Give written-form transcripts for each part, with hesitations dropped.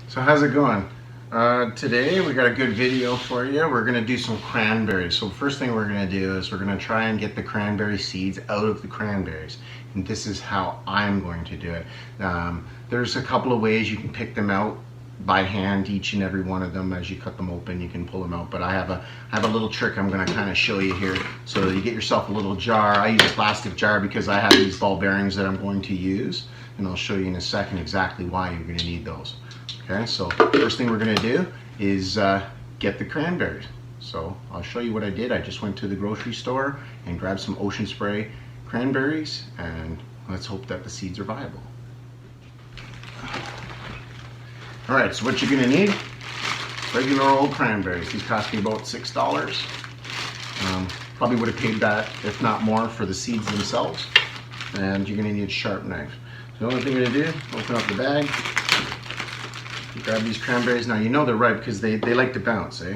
So how's it going? Today we got a good video for you. We're going to do some cranberries. So first thing we're going to do is we're going to try and get the cranberry seeds out of the cranberries. And this is how I'm going to do it. There's a couple of ways you can pick them out by hand, each and every one of them. As you cut them open, you can pull them out. But I have a little trick I'm going to kind of show you here. So you get yourself a little jar. I use a plastic jar because I have these ball bearings that I'm going to use. And I'll show you in a second exactly why you're going to need those. Okay, so first thing we're going to do is get the cranberries. So I'll show you what I did. I just went to the grocery store and grabbed some Ocean Spray cranberries, and let's hope that the seeds are viable. All right, so what you're going to need, regular old cranberries. These cost me about $6. Probably would have paid that, if not more, for the seeds themselves. And you're going to need a sharp knife. So the only thing you're going to do, open up the bag. Grab these cranberries. Now you know they're ripe because they like to bounce, eh?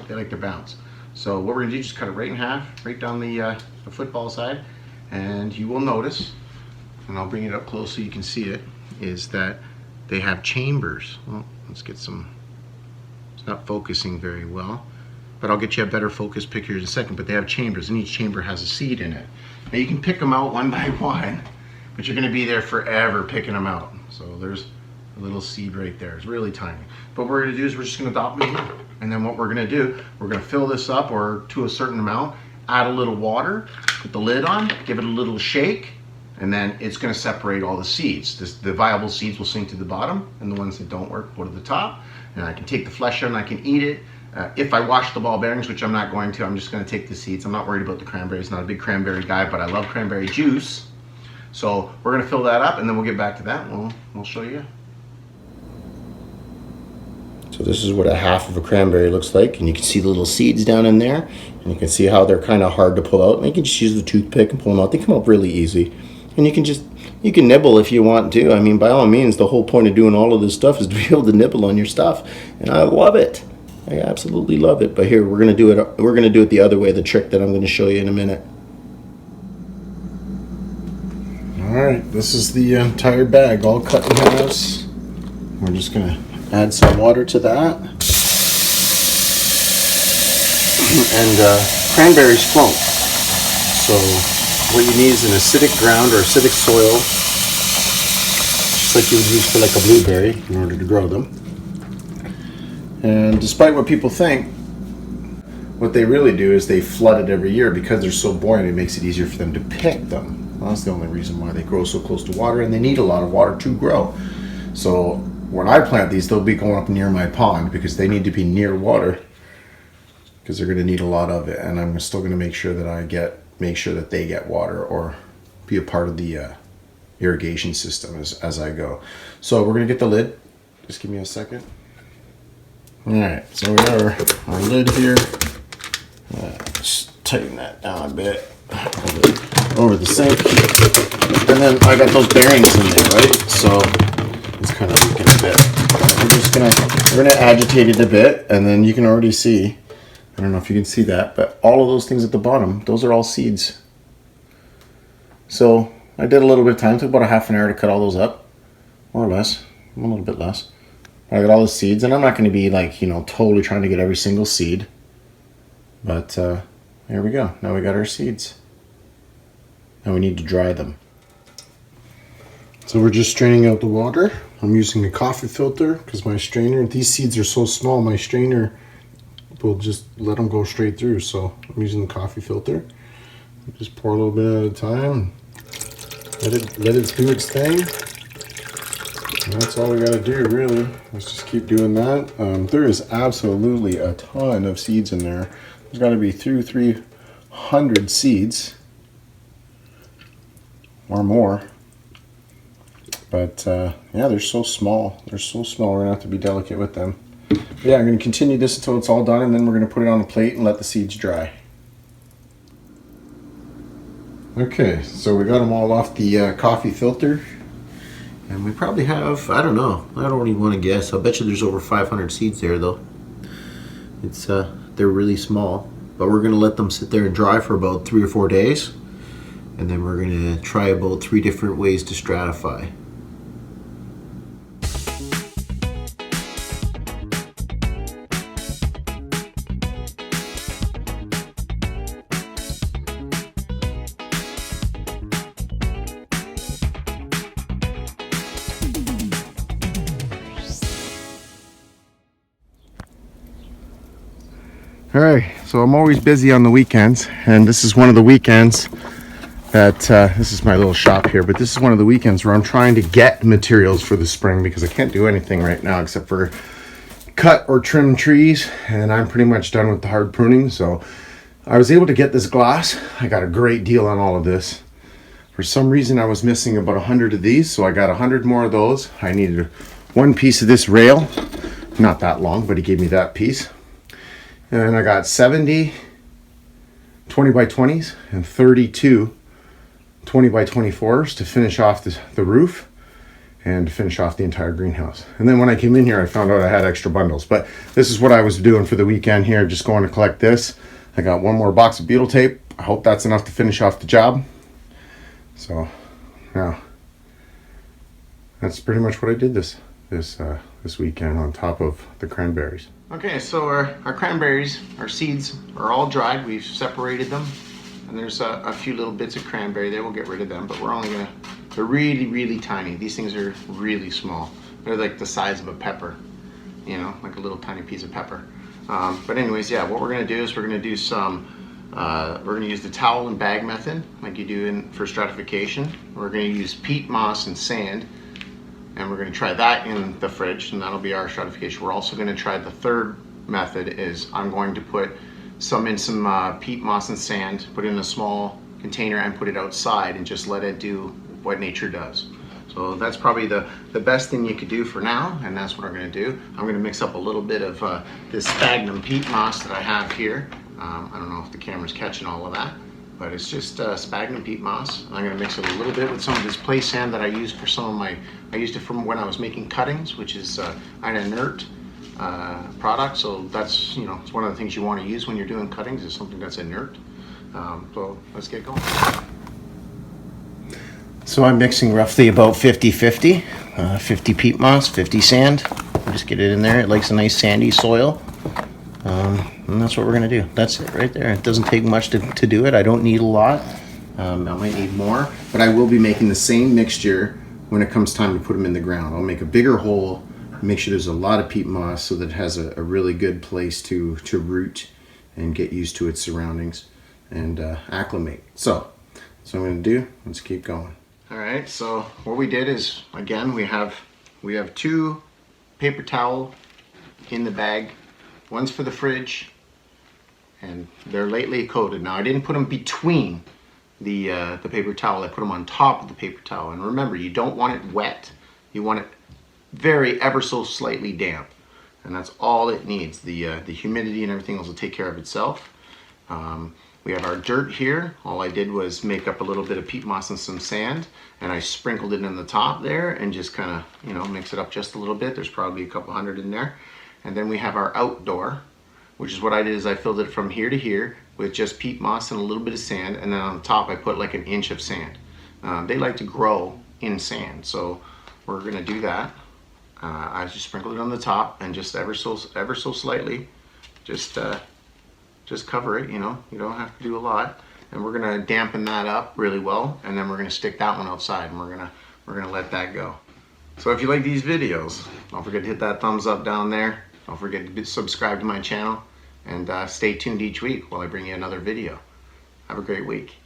They like to bounce. So what we're gonna do is just cut it right in half, right down the football side, and you will notice, and I'll bring it up close so you can see it, is that they have chambers. Well, let's get some, it's not focusing very well, but I'll get you a better focus picture in a second, but they have chambers, and each chamber has a seed in it. Now you can pick them out one by one, but you're gonna be there forever picking them out. So there's a little seed right there. It's really tiny. But what we're going to do is we're just going to drop them in here. And then what we're going to do, we're going to fill this up or to a certain amount, add a little water, put the lid on, give it a little shake, and then it's going to separate all the seeds. The viable seeds will sink to the bottom, and the ones that don't work go to the top. And I can take the flesh out and I can eat it. If I wash the ball bearings, which I'm not going to, I'm just going to take the seeds. I'm not worried about the cranberries. Not a big cranberry guy, but I love cranberry juice. So we're going to fill that up, and then we'll get back to that. We'll show you. So this is what a half of a cranberry looks like, and you can see the little seeds down in there, and you can see how they're kind of hard to pull out. And you can just use the toothpick and pull them out. They come out really easy, and you can nibble if you want to. I mean, by all means, the whole point of doing all of this stuff is to be able to nibble on your stuff, and I love it. I absolutely love it. But here we're gonna do it. We're gonna do it the other way. The trick that I'm going to show you in a minute. All right, this is the entire bag, all cut in halves. We're just gonna add some water to that. And cranberries float. So what you need is an acidic ground or acidic soil, just like you would use for like a blueberry in order to grow them. And despite what people think, what they really do is they flood it every year because they're so buoyant. It makes it easier for them to pick them. Well, that's the only reason why they grow so close to water, and they need a lot of water to grow. So when I plant these, they'll be going up near my pond because they need to be near water because they're going to need a lot of it. And I'm still going to make sure that they get water or be a part of the irrigation system as I go. So we're going to get the lid. Just give me a second. All right, so we got our lid here. Just tighten that down a bit over the sink. And then I got those bearings in there, right? So it's kind of leaking a bit. We're gonna agitate it a bit, and then you can already see, I don't know if you can see that, but all of those things at the bottom, those are all seeds. So I did a little bit of time, it took about a half an hour to cut all those up, more or less, a little bit less. I got all the seeds, and I'm not gonna be like, totally trying to get every single seed, but here we go. Now we got our seeds. Now we need to dry them. So we're just straining out the water. I'm using a coffee filter because my strainer, these seeds are so small, my strainer will just let them go straight through. So I'm using the coffee filter. Just pour a little bit at a time. Let it do its thing. And that's all we gotta do, really. Let's just keep doing that. There is absolutely a ton of seeds in there. There's gotta be 300 seeds or more. But yeah, they're so small. They're so small, we're gonna have to be delicate with them. But yeah, I'm gonna continue this until it's all done, and then we're gonna put it on a plate and let the seeds dry. Okay, so we got them all off the coffee filter. And we probably have, I don't know, I don't even want to guess. I'll bet you there's over 500 seeds there though. It's they're really small. But we're gonna let them sit there and dry for about 3 or 4 days. And then we're gonna try about 3 different ways to stratify. All right, so I'm always busy on the weekends, and this is one of the weekends that, this is my little shop here, but this is one of the weekends where I'm trying to get materials for the spring because I can't do anything right now except for cut or trim trees, and I'm pretty much done with the hard pruning. So I was able to get this glass. I got a great deal on all of this. For some reason I was missing about 100 of these, so I got 100 more of those. I needed one piece of this rail, not that long, but he gave me that piece. And then I got 70 20 by 20s and 32 20 by 24s to finish off the roof and to finish off the entire greenhouse. And then when I came in here, I found out I had extra bundles. But this is what I was doing for the weekend here, just going to collect this. I got one more box of butyl tape. I hope that's enough to finish off the job. So, yeah, that's pretty much what I did this weekend on top of the cranberries. Okay, so our cranberries, our seeds are all dried. We've separated them, and there's a few little bits of cranberry there. We'll get rid of them, but we're only gonna, they're really, really tiny. These things are really small. They're like the size of a pepper, you know, like a little tiny piece of pepper. But anyways, yeah, what we're gonna do is we're gonna do some, we're gonna use the towel and bag method like you do for stratification. We're gonna use peat moss and sand, and we're going to try that in the fridge, and that'll be our stratification. We're also going to try the third method. Is I'm going to put some peat moss and sand, put it in a small container and put it outside and just let it do what nature does. So that's probably the best thing you could do for now, and that's what I'm going to do. I'm going to mix up a little bit of this sphagnum peat moss that I have here. I don't know if the camera's catching all of that, but it's just sphagnum peat moss. I'm going to mix it a little bit with some of this play sand that I used for some of my, I used it from when I was making cuttings, which is an inert product. So that's, you know, it's one of the things you want to use when you're doing cuttings, is something that's inert. So let's get going. So I'm mixing roughly about 50-50, 50 peat moss, 50 sand. Just get it in there. It likes a nice sandy soil. And that's what we're gonna do. That's it right there. It doesn't take much to do it. I don't need a lot. I might need more, but I will be making the same mixture when it comes time to put them in the ground. I'll make a bigger hole, make sure there's a lot of peat moss so that it has a really good place to root and get used to its surroundings and acclimate. So that's what I'm gonna do. Let's keep going. All right, so what we did is, again, we have 2 paper towel in the bag. One's for the fridge, and they're lightly coated. Now I didn't put them between the paper towel. I put them on top of the paper towel. And remember, you don't want it wet. You want it very ever so slightly damp, and that's all it needs. The humidity and everything else will take care of itself. We have our dirt here. All I did was make up a little bit of peat moss and some sand, and I sprinkled it in the top there and just kind of, you know, mix it up just a little bit. There's probably a couple hundred in there. And then we have our outdoor, which is what I did is I filled it from here to here with just peat moss and a little bit of sand, and then on the top I put like an inch of sand. They like to grow in sand, so we're gonna do that. I just sprinkled it on the top and just ever so slightly, just cover it. You know, you don't have to do a lot. And we're gonna dampen that up really well, and then we're gonna stick that one outside, and we're gonna let that go. So if you like these videos, don't forget to hit that thumbs up down there. Don't forget to subscribe to my channel, and stay tuned each week while I bring you another video. Have a great week.